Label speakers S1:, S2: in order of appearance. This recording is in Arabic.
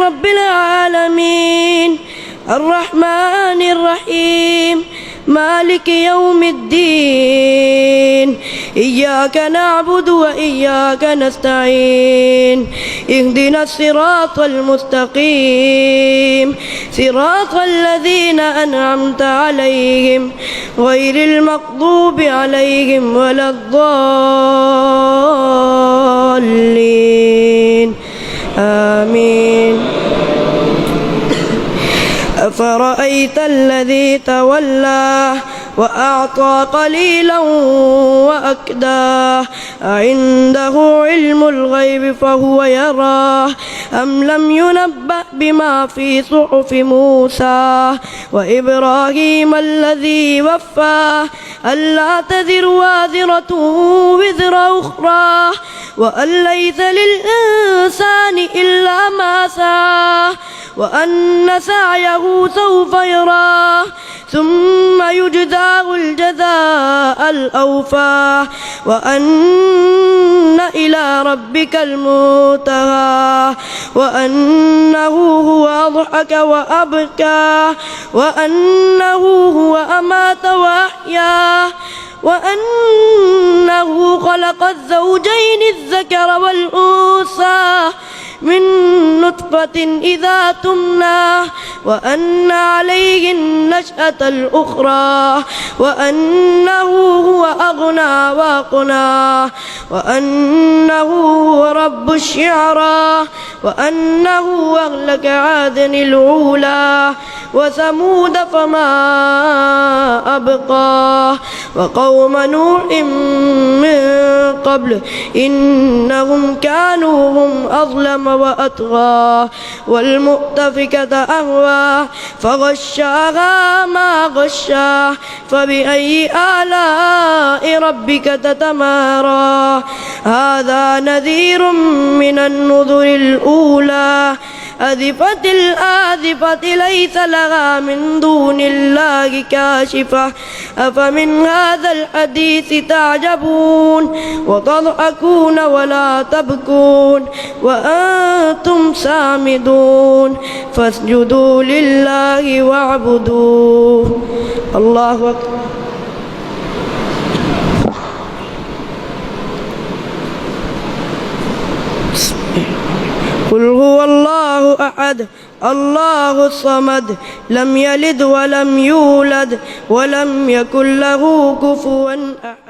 S1: رب العالمين الرحمن الرحيم مالك يوم الدين إياك نعبد وإياك نستعين اهدنا الصراط المستقيم صراط الذين أنعمت عليهم غير المغضوب عليهم ولا الضالين آمين. أفرأيت الذي تولى وأعطى قليلا وأكدى أعنده علم الغيب فهو يراه أم لم ينبأ بما في صحف موسى وإبراهيم الذي وفى ألا تزر وازرة وزر أخرى وأن ليس للإنسان إلا ما سعى وأن سعيه سوف يراه ثم يجزاه الجزاء الأوفى وأن إلى ربك المنتهى وأنه هو أضحك وأبكى وأنه هو أمات وأحيا وأنه خلق الزوجين الذكر والأنثى من نطفة إذا تمنى وأن عليه النشأة الأخرى وأنه هو أغنى وأقنى وأنه هو رب الشعرى وأنه أهلك عادا الأولى وثمود فما أبقى وقوم نوح من قبل إنهم كانوا هم أظلم وأطغى والمؤتفكة أهوى فغشاها ما غشا فبأي آلاء ربك تتمارى هذا نذير من النذر الأولى أزفت الآزفة ليس لها من دون الله كاشفة أفمن هذا الحديث تعجبون وتضحكون ولا تبكون وأنتم سامدون فاسجدوا لله واعبدوه. الله أكبر. قل هو الله أحد الله الصمد لم يلد ولم يولد ولم يكن له كفوا أحد.